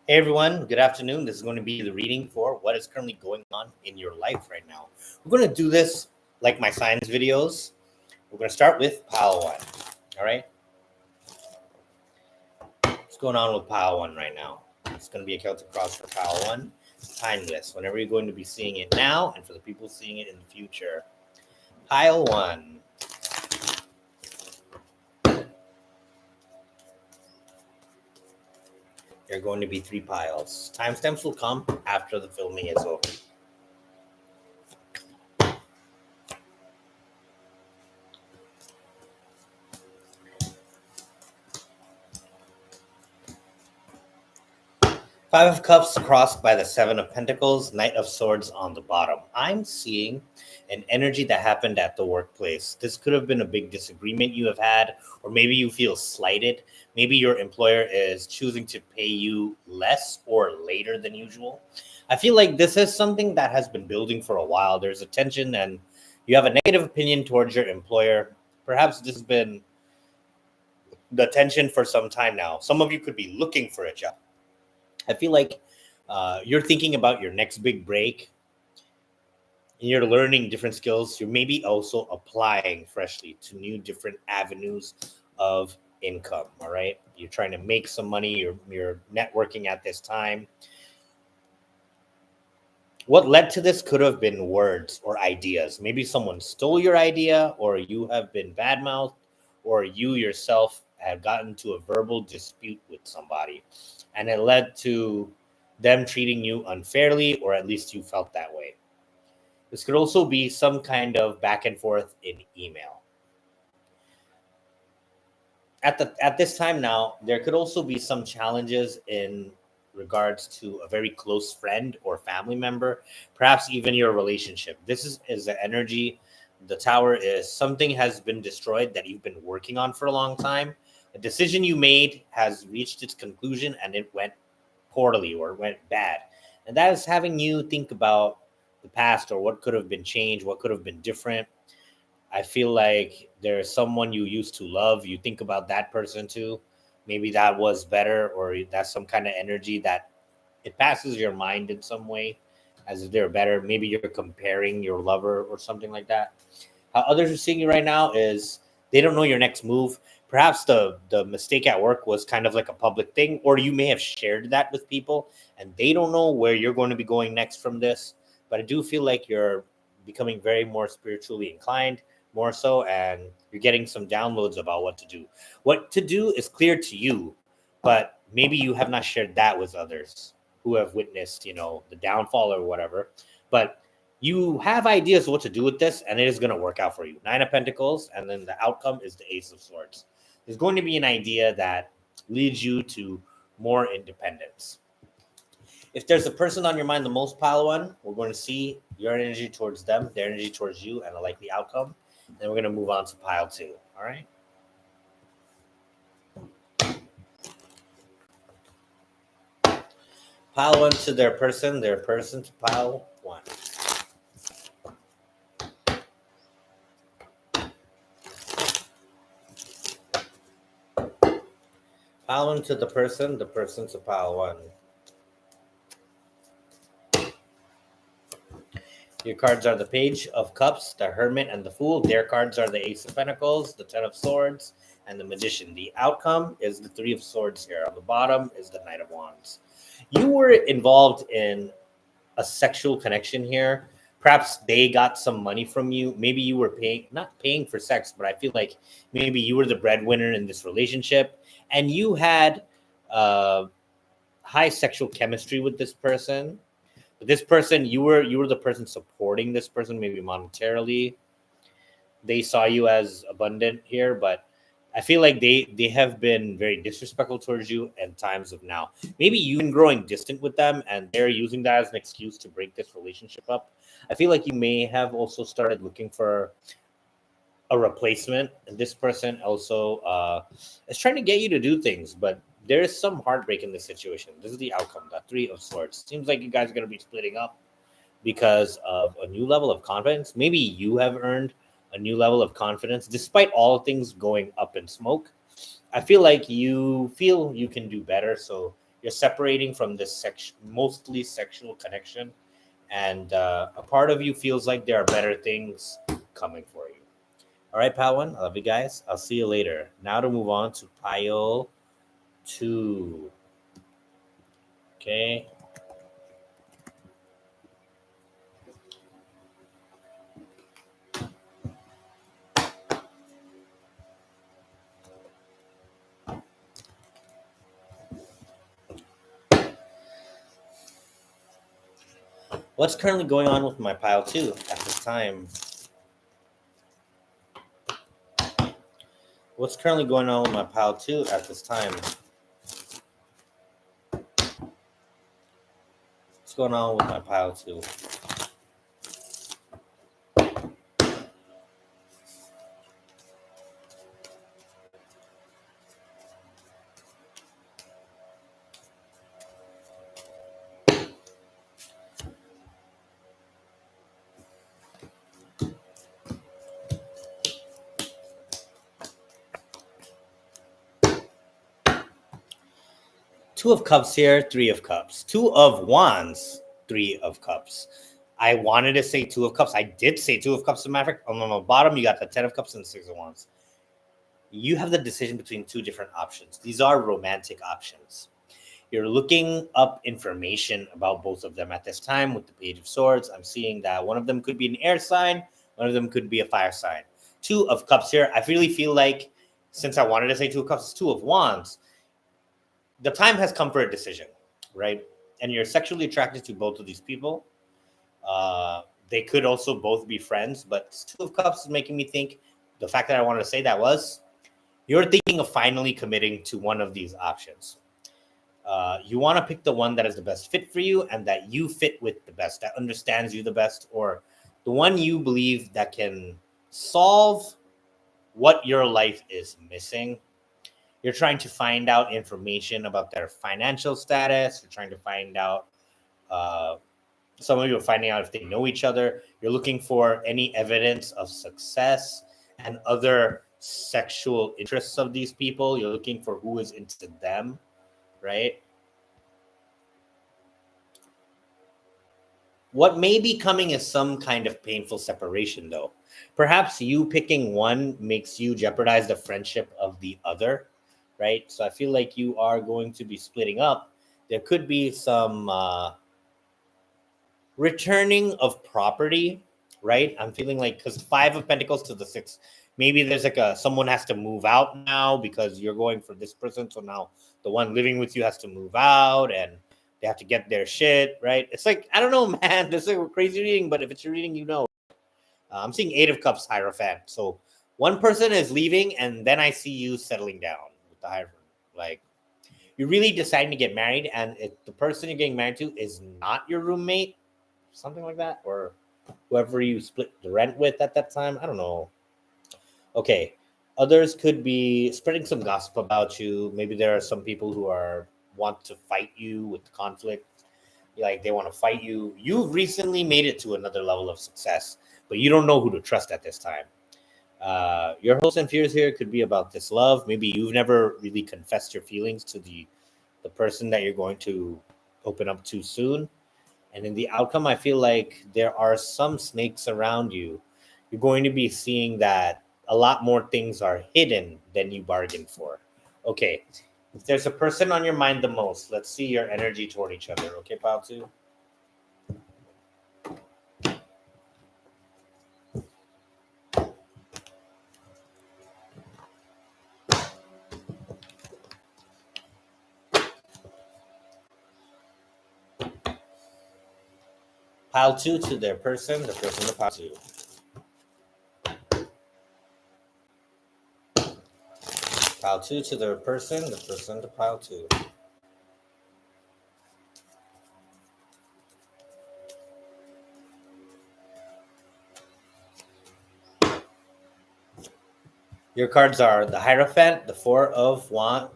Hey everyone, good afternoon. This is going to be the reading for what is currently going on in your life right now. We're going to do this like my science videos. We're going to start with pile one. All right. What's going on with pile one right now? It's going to be a Celtic cross for pile one. Timeless. Whenever you're going to be seeing it now, and for the people seeing it in the future. Pile one. There are going to be 3 piles. Timestamps will come after the filming is over. 5 of Cups crossed by the 7 of Pentacles, Knight of Swords on the bottom. I'm seeing an energy that happened at the workplace. This could have been a big disagreement you have had, or maybe you feel slighted. Maybe your employer is choosing to pay you less or later than usual. I feel like this is something that has been building for a while. There's a tension and you have a negative opinion towards your employer. Perhaps this has been the tension for some time now. Some of you could be looking for a job. I feel like you're thinking about your next big break and you're learning different skills. You're maybe also applying freshly to new different avenues of income. All right. You're trying to make some money. You're networking at this time. What led to this could have been words or ideas. Maybe someone stole your idea, or you have been badmouthed, or you yourself have gotten to a verbal dispute with somebody, and it led to them treating you unfairly, or at least you felt that way. This could also be some kind of back and forth in email. At this time now, there could also be some challenges in regards to a very close friend or family member, perhaps even your relationship. This is the energy. The Tower is something has been destroyed that you've been working on for a long time. A decision you made has reached its conclusion and it went poorly or went bad. And that is having you think about the past or what could have been changed, what could have been different. I feel like there's someone you used to love. You think about that person too. Maybe that was better, or that's some kind of energy that it passes your mind in some way as if they're better. Maybe you're comparing your lover or something like that. How others are seeing you right now is they don't know your next move. Perhaps the mistake at work was kind of like a public thing, or you may have shared that with people and they don't know where you're going to be going next from this. But I do feel like you're becoming very more spiritually inclined, more so, and you're getting some downloads about what to do. What to do is clear to you, but maybe you have not shared that with others who have witnessed, the downfall or whatever. But you have ideas what to do with this, and it is going to work out for you. 9 of Pentacles, and then the outcome is the Ace of Swords. There's going to be an idea that leads you to more independence. If there's a person on your mind, the most, pile one, we're going to see your energy towards them, their energy towards you, and a likely outcome. Then we're going to move on to pile two. All right. Pile one to their person to pile one. Pile one to the person to pile one. Your cards are the Page of Cups, the Hermit, and the Fool. Their cards are the Ace of Pentacles, the 10 of Swords, and the Magician. The outcome is the 3 of Swords here. On the bottom is the Knight of Wands. You were involved in a sexual connection here. Perhaps they got some money from you. Maybe you were not paying for sex, but I feel like maybe you were the breadwinner in this relationship and you had high sexual chemistry with this person. But this person, you were the person supporting this person, maybe monetarily. They saw you as abundant here, but I feel like they have been very disrespectful towards you in times of now. Maybe you've been growing distant with them and they're using that as an excuse to break this relationship up. I feel like you may have also started looking for a replacement, and this person also is trying to get you to do things, but there is some heartbreak in this situation. This is the outcome, the 3 of Swords. Seems like you guys are going to be splitting up because of a new level of confidence. Maybe you have earned a new level of confidence despite all things going up in smoke. I feel like you feel you can do better, so You're separating from this mostly sexual connection, and a part of you feels like there are better things coming for you. All right, pile one. I love you guys. I'll see you later. Now to move on to pile two. Okay. What's currently going on with my pile two at this time? What's currently going on with my pile two at this time? What's going on with my pile two? Two of Cups here, Three of Cups. Two of Wands, Three of Cups. I wanted to say Two of Cups. I did say Two of Cups to Maverick. On the bottom, you got the Ten of Cups and the Six of Wands. You have the decision between two different options. These are romantic options. You're looking up information about both of them at this time with the Page of Swords. I'm seeing that one of them could be an air sign. One of them could be a fire sign. Two of Cups here. I really feel like, since I wanted to say Two of Cups, it's Two of Wands. The time has come for a decision, right? And you're sexually attracted to both of these people. They could also both be friends, but Two of Cups is making me think, the fact that I wanted to say that was, you're thinking of finally committing to one of these options. You want to pick the one that is the best fit for you and that you fit with the best, that understands you the best, or the one you believe that can solve what your life is missing. You're trying to find out information about their financial status. You're trying to find out, some of you are finding out if they know each other. You're looking for any evidence of success and other sexual interests of these people. You're looking for who is into them, right? What may be coming is some kind of painful separation, though. Perhaps you picking one makes you jeopardize the friendship of the other, right? So I feel like you are going to be splitting up. There could be some returning of property, right? I'm feeling like, because Five of Pentacles to the Six, maybe there's like someone has to move out now because you're going for this person. So now the one living with you has to move out and they have to get their shit, right? It's like, I don't know, man. This is a crazy reading, but if it's your reading, you know. I'm seeing Eight of Cups, Hierophant. So one person is leaving, and then I see you settling down with the Hierophant. Like, you're really deciding to get married, and if the person you're getting married to is not your roommate, something like that, or whoever you split the rent with at that time. I don't know. Okay. Others could be spreading some gossip about you. Maybe there are some people who want to fight you with conflict. Like, they want to fight you. You've recently made it to another level of success, but you don't know who to trust at this time. Your hopes and fears here could be about this love. Maybe you've never really confessed your feelings to the person that you're going to open up to soon. And in the outcome, I feel like there are some snakes around you. You're going to be seeing that a lot more things are hidden than you bargained for. Okay. If there's a person on your mind the most, let's see your energy toward each other. Okay, pile two? Pile two to their person, the person to pile two. Pile two to their person, the person to pile two. Your cards are the Hierophant, the Four of Four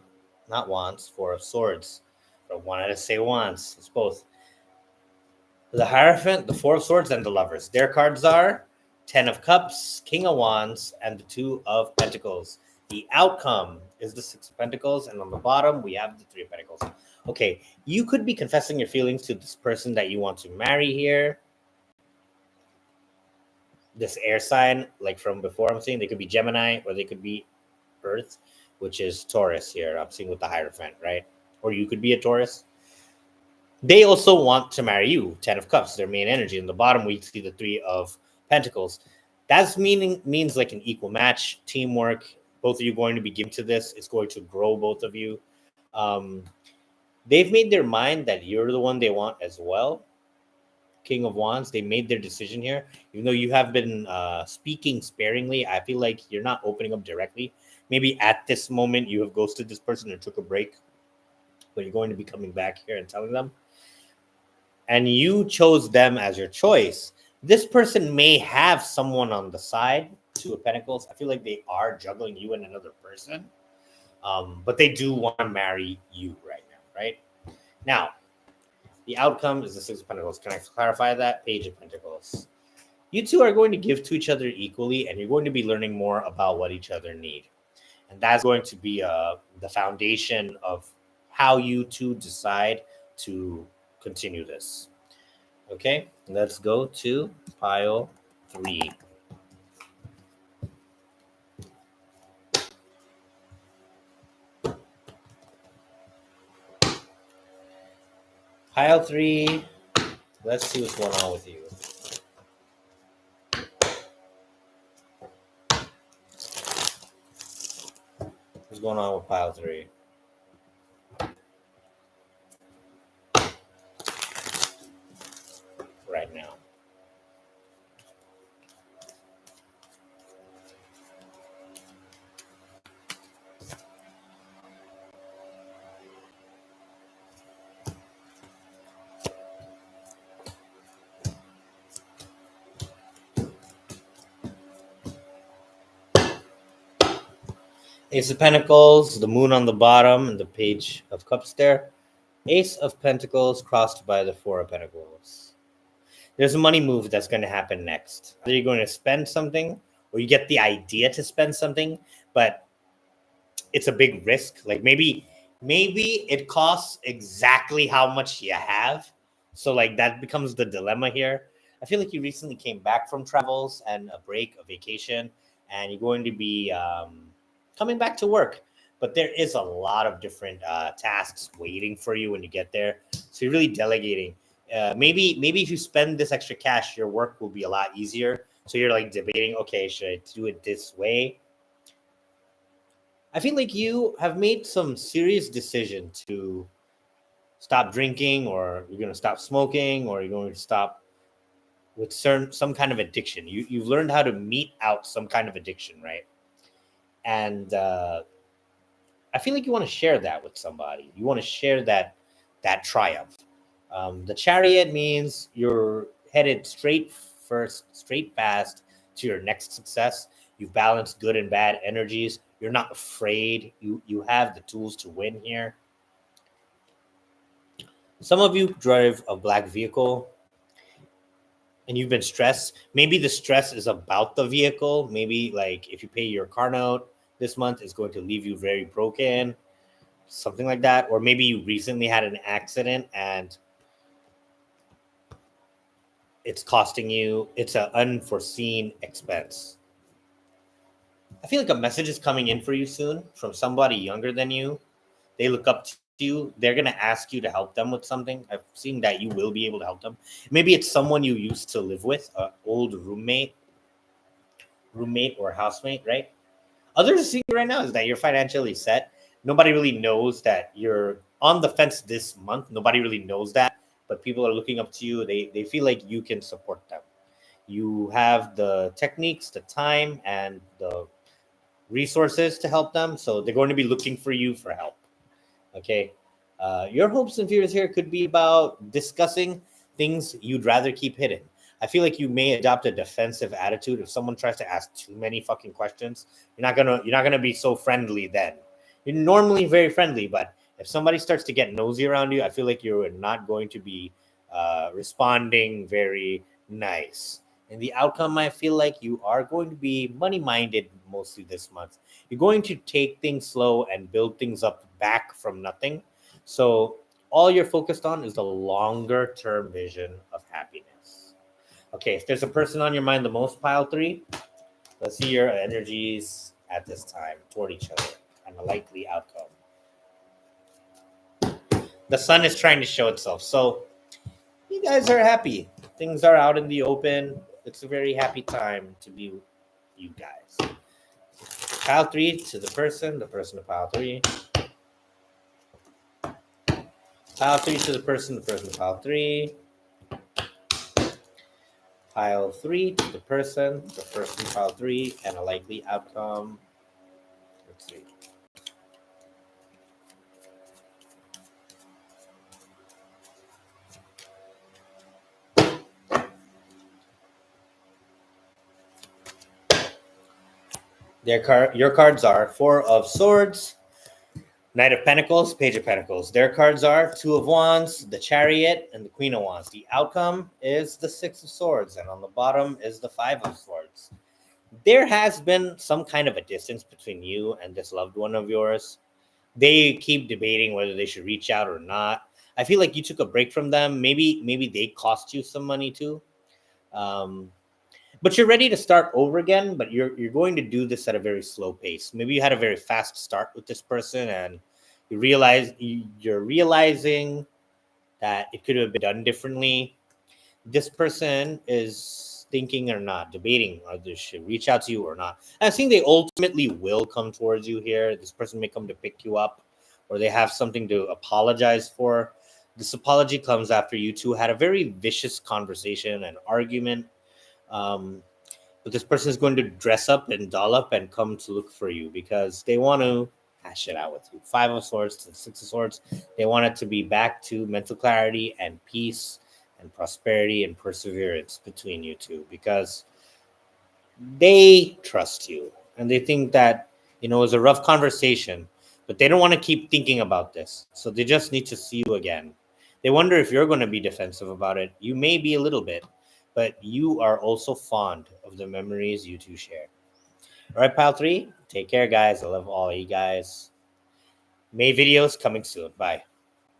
of Swords. I wanted to say Wands. It's both. The Hierophant, the Four of Swords, and the Lovers. Their cards are Ten of Cups, King of Wands, and the Two of Pentacles. The outcome is the Six of Pentacles, and on the bottom we have the Three of Pentacles. Okay, you could be confessing your feelings to this person that you want to marry here. This air sign, like from before, I'm saying they could be Gemini or they could be Earth, which is Taurus here. I'm seeing with the Hierophant, right? Or you could be a Taurus. They also want to marry you. 10 of Cups, their main energy. In the bottom, we see the Three of Pentacles. That's means like an equal match, teamwork. Both of you going to be given to this. It's going to grow both of you. They've made their mind that you're the one they want as well. King of Wands, they made their decision here. Even though you have been speaking sparingly, I feel like you're not opening up directly. Maybe at this moment you have ghosted this person and took a break, but you're going to be coming back here and telling them. And you chose them as your choice. This person may have someone on the side, Two of Pentacles. I feel like they are juggling you and another person. But they do want to marry you right now, right? Now, the outcome is the Six of Pentacles. Can I clarify that? Page of Pentacles. You two are going to give to each other equally, and you're going to be learning more about what each other need. And that's going to be the foundation of how you two decide to continue this. Okay, let's go to pile 3. Pile 3. Let's see what's going on with you. What's going on with pile 3? Right now. Ace of Pentacles, the moon on the bottom, and the Page of Cups there. Ace of Pentacles crossed by the Four of Pentacles. There's a money move that's going to happen next. Either you're going to spend something or you get the idea to spend something, but it's a big risk. Like maybe it costs exactly how much you have. So like that becomes the dilemma here. I feel like you recently came back from travels and a break, a vacation, and you're going to be coming back to work. But there is a lot of different tasks waiting for you when you get there. So you're really delegating. Maybe if you spend this extra cash, your work will be a lot easier. So you're like debating, okay, should I do it this way? I feel like you have made some serious decision to stop drinking, or you're going to stop smoking, or you're going to stop with some kind of addiction. You've learned how to mete out some kind of addiction, right? And I feel like you want to share that with somebody. You want to share that triumph. The Chariot means you're headed straight fast to your next success. You've balanced good and bad energies. You're not afraid. You have the tools to win here. Some of you drive a black vehicle and you've been stressed. Maybe the stress is about the vehicle. Maybe like if you pay your car note this month, it's going to leave you very broken, something like that. Or maybe you recently had an accident and it's costing you, it's an unforeseen expense. I feel like a message is coming in for you soon from somebody younger than you. They look up to you. They're going to ask you to help them with something. I've seen that you will be able to help them. Maybe it's someone you used to live with, an old roommate or housemate, right? Others seeing right now is that you're financially set. Nobody really knows that you're on the fence this month. Nobody really knows that, but people are looking up to you. They feel like you can support them. You have the techniques, the time, and the resources to help them. So they're going to be looking for you for help. Okay. Your hopes and fears here could be about discussing things you'd rather keep hidden. I feel like you may adopt a defensive attitude. If someone tries to ask too many fucking questions, you're not gonna be so friendly then. You're normally very friendly, but if somebody starts to get nosy around you, I feel like you're not going to be responding very nice. And the outcome, I feel like you are going to be money-minded mostly this month. You're going to take things slow and build things up back from nothing. So all you're focused on is the longer term vision of happiness. Okay, if there's a person on your mind the most, pile three, let's see your energies at this time toward each other and a likely outcome. The sun is trying to show itself. So you guys are happy. Things are out in the open. It's a very happy time to be you guys. Pile three to the person to pile three. Pile three to the person to pile three. Pile three to the person pile three, and a likely outcome. Let's see. Your cards are Four of Swords, Knight of Pentacles, Page of Pentacles. Their cards are Two of Wands, the Chariot, and the Queen of Wands. The outcome is the Six of Swords, and on the bottom is the Five of Swords. There has been some kind of a distance between you and this loved one of yours. They keep debating whether they should reach out or not. I feel like you took a break from them. Maybe they cost you some money too. But you're ready to start over again, but you're going to do this at a very slow pace. Maybe you had a very fast start with this person and you're realizing that it could have been done differently. This person is thinking or not, debating whether they should reach out to you or not. I think they ultimately will come towards you here. This person may come to pick you up, or they have something to apologize for. This apology comes after you two had a very vicious conversation and argument. But this person is going to dress up and doll up and come to look for you because they want to hash it out with you. Five of Swords to the Six of Swords. They want it to be back to mental clarity and peace and prosperity and perseverance between you two because they trust you and they think that, it was a rough conversation, but they don't want to keep thinking about this. So they just need to see you again. They wonder if you're going to be defensive about it. You may be a little bit, but you are also fond of the memories you two share. All right, pile three, take care, guys. I love all you guys. May videos coming soon. Bye.